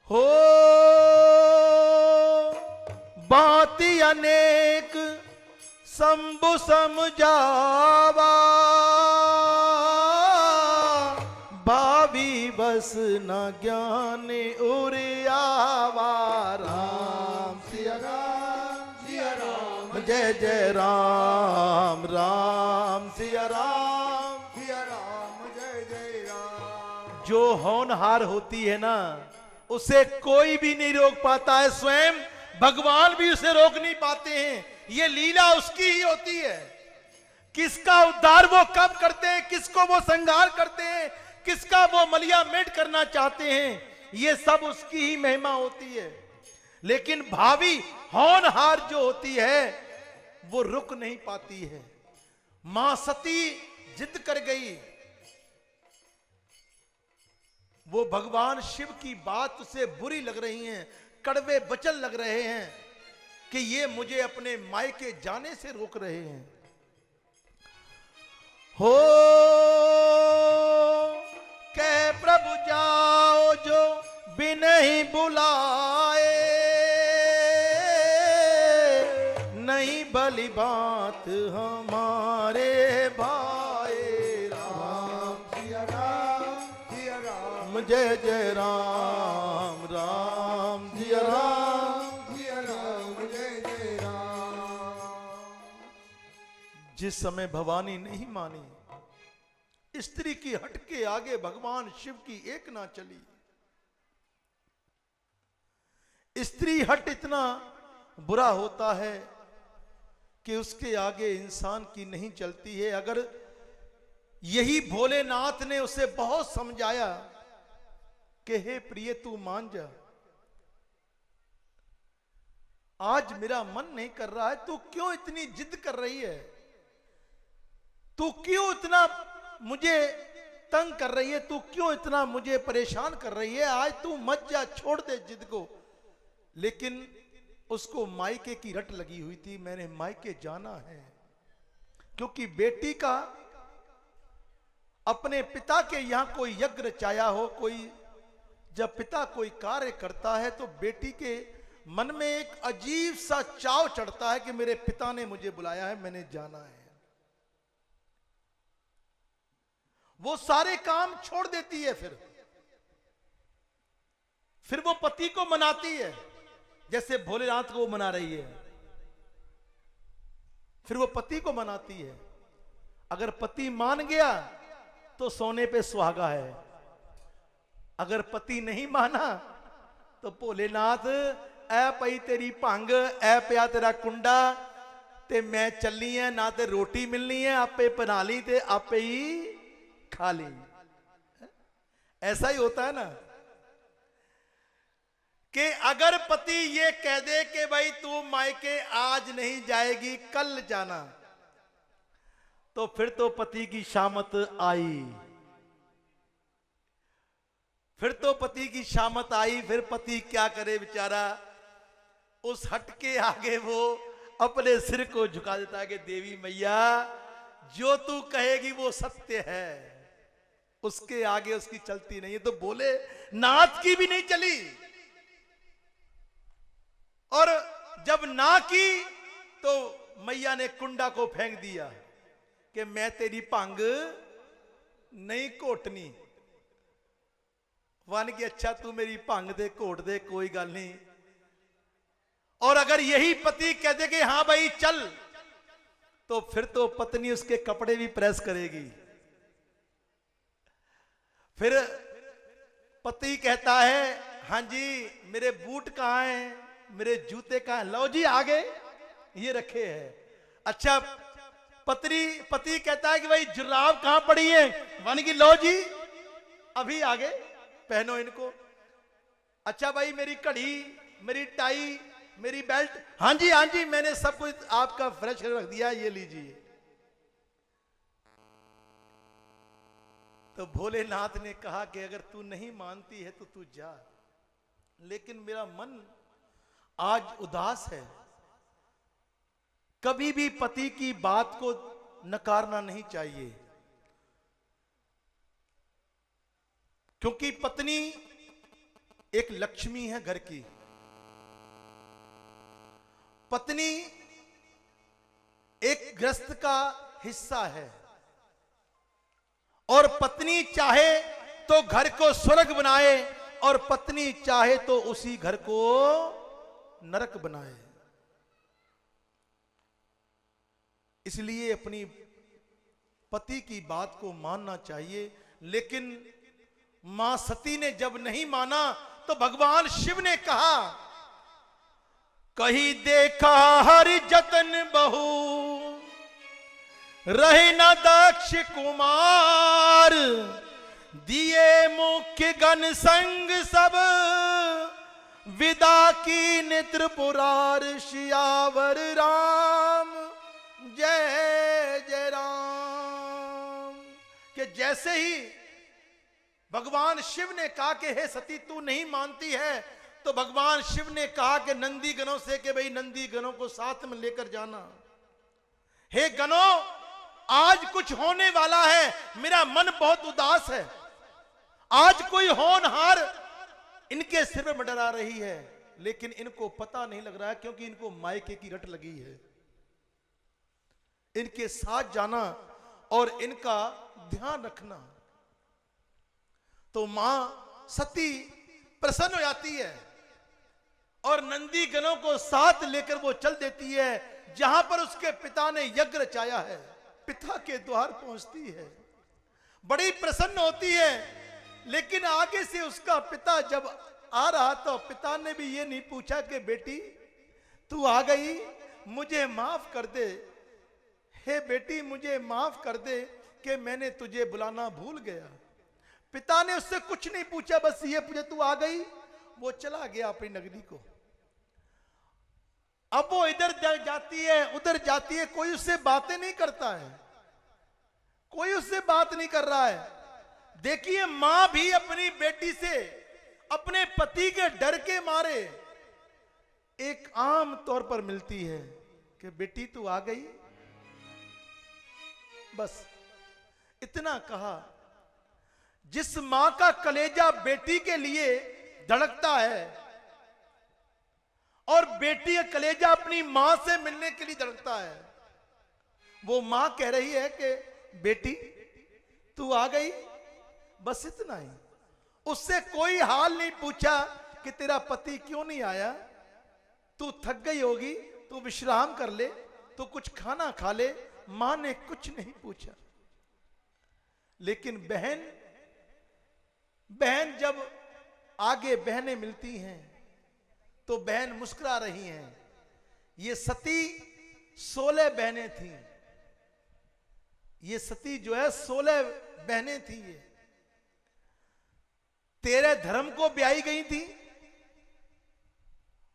हो बाती अनेक शंभु समझावा, भावी बस न ज्ञान उरियावा। राम सिया राम जय जय राम, राम सिया राम जय जय राम। जो होनहार होती है ना, उसे कोई भी नहीं रोक पाता है, स्वयं भगवान भी उसे रोक नहीं पाते हैं। ये लीला उसकी ही होती है। किसका उद्धार वो कब करते हैं, किसको वो संहार करते हैं, किसका वो मलिया मेट करना चाहते हैं, ये सब उसकी ही महिमा होती है। लेकिन भावी होनहार जो होती है वो रुक नहीं पाती है। मां सती जिद कर गई, वो भगवान शिव की बात उसे बुरी लग रही है, कड़वे वचन लग रहे हैं कि ये मुझे अपने मायके जाने से रोक रहे हैं। हो के प्रभु जाओ जो बिनहि बुलाए, नहीं भली बात हमारे भाई। राम सिया राम जय जय राम, राम सिया राम जय जय राम। जिस समय भवानी नहीं मानी, स्त्री की हट के आगे भगवान शिव की एक ना चली। स्त्री हट इतना बुरा होता है कि उसके आगे इंसान की नहीं चलती है। अगर यही भोलेनाथ ने उसे बहुत समझाया कि हे प्रिय तू मान जा, आज मेरा मन नहीं कर रहा है, तू क्यों इतनी जिद कर रही है, तू क्यों इतना मुझे तंग कर रही है, तू क्यों इतना मुझे परेशान कर रही है, आज तू मत जा, छोड़ दे जिद को। लेकिन उसको मायके की रट लगी हुई थी, मैंने मायके जाना है। क्योंकि बेटी का अपने पिता के यहां कोई यज्ञ रचाया हो, कोई जब पिता कोई कार्य करता है तो बेटी के मन में एक अजीब सा चाव चढ़ता है कि मेरे पिता ने मुझे बुलाया है, मैंने जाना है। वो सारे काम छोड़ देती है, फिर वो पति को मनाती है, जैसे भोलेनाथ को मना रही है। फिर वो पति को मनाती है। अगर पति मान गया तो सोने पे सुहागा है, अगर पति नहीं माना तो भोलेनाथ ऐ पई तेरी भंग, ऐ पिया तेरा कुंडा, ते मैं चलनी है, ना ते रोटी मिलनी है, आपे बना ली ते आपे ही खा ली। ऐसा ही होता है ना कि अगर पति ये कह दे कि भाई तू मायके आज नहीं जाएगी, कल जाना, तो फिर तो पति की शामत आई, फिर तो पति की शामत आई। फिर पति क्या करे बेचारा, उस हट के आगे वो अपने सिर को झुका देता है कि देवी मैया जो तू कहेगी वो सत्य है, उसके आगे उसकी चलती नहीं है। तो बोले नाथ की भी नहीं चली, और जब ना की तो मैया ने कुंडा को फेंक दिया कि मैं तेरी भंग नहीं घोटनी। वन की अच्छा तू मेरी भंग दे घोट दे, कोई गल नहीं। और अगर यही पति कह दे कि हां भाई चल, तो फिर तो पत्नी उसके कपड़े भी प्रेस करेगी। फिर पति कहता है हां जी मेरे बूट कहां हैं, मेरे जूते कहां हैं, लो जी आगे ये रखे हैं। अच्छा पति कहता है कि भाई जुराब कहां पड़ी है, वन की लो जी अभी आगे पहनो इनको। अच्छा भाई मेरी घड़ी, मेरी टाई, मेरी बेल्ट, हाँ जी मैंने सब कुछ आपका फ्रेश रख दिया, ये लीजिए। तो भोलेनाथ ने कहा कि अगर तू नहीं मानती है तो तू जा, लेकिन मेरा मन आज उदास है। कभी भी पति की बात को नकारना नहीं चाहिए, क्योंकि पत्नी एक लक्ष्मी है घर की, पत्नी एक गृहस्थ का हिस्सा है, और पत्नी चाहे तो घर को स्वर्ग बनाए और पत्नी चाहे तो उसी घर को नरक बनाए। इसलिए अपनी पति की बात को मानना चाहिए। लेकिन मां सती ने जब नहीं माना तो भगवान शिव ने कहा, कहीं देखा हरि जतन बहु रहे न दक्ष कुमार, दिए मुख्य गण संग सब विदा की नेत्र पुरार, सियावर राम जय जय राम। कि जैसे ही भगवान शिव ने कहा कि हे सती तू नहीं मानती है, तो भगवान शिव ने कहा कि नंदी गणों से कि भाई नंदी गणों को साथ में लेकर जाना। हे गणों, आज कुछ होने वाला है, मेरा मन बहुत उदास है। आज कोई होनहार इनके सिर में मंडरा रही है, लेकिन इनको पता नहीं लग रहा है, क्योंकि इनको मायके की रट लगी है। इनके साथ जाना और इनका ध्यान रखना। तो मां सती प्रसन्न हो जाती है और नंदी गणों को साथ लेकर वो चल देती है जहां पर उसके पिता ने यज्ञ रचाया है। पिता के द्वार पहुंचती है, बड़ी प्रसन्न होती है। लेकिन आगे से उसका पिता जब आ रहा तो पिता ने भी ये नहीं पूछा कि बेटी तू आ गई, मुझे माफ कर दे, हे बेटी मुझे माफ कर दे कि मैंने तुझे बुलाना भूल गया। पिता ने उससे कुछ नहीं पूछा, बस ये पूछा तू आ गई। वो चला गया अपनी नगरी को। अब वो इधर जाती है उधर जाती है, कोई उससे बातें नहीं करता है, कोई उससे बात नहीं कर रहा है। देखिए मां भी अपनी बेटी से अपने पति के डर के मारे एक आम तौर पर मिलती है कि बेटी तू आ गई, बस इतना कहा। जिस मां का कलेजा बेटी के लिए धड़कता है और बेटी का कलेजा अपनी मां से मिलने के लिए धड़कता है, वो मां कह रही है कि बेटी तू आ गई, बस इतना ही। उससे कोई हाल नहीं पूछा कि तेरा पति क्यों नहीं आया, तू थक गई होगी, तू विश्राम कर ले, तू कुछ खाना खा ले। मां ने कुछ नहीं पूछा। लेकिन बहन जब आगे बहनें मिलती हैं तो बहन मुस्कुरा रही हैं। ये सती 16 बहनें थीं, ये सती जो है 16 बहनें थी। ये 13 धर्म को ब्याही गई थी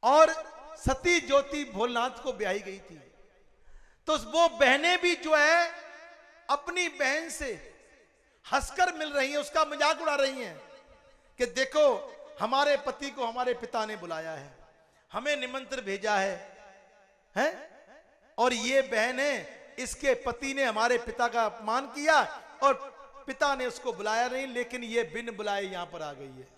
और सती ज्योति भोलेनाथ को ब्याही गई थी। तो वो बहनें भी जो है अपनी बहन से हंसकर मिल रही हैं, उसका मजाक उड़ा रही हैं कि देखो हमारे पति को हमारे पिता ने बुलाया है, हमें निमंत्रण भेजा है? और ये बहन है, इसके पति ने हमारे पिता का अपमान किया और पिता ने उसको बुलाया नहीं, लेकिन ये बिन बुलाए यहां पर आ गई है।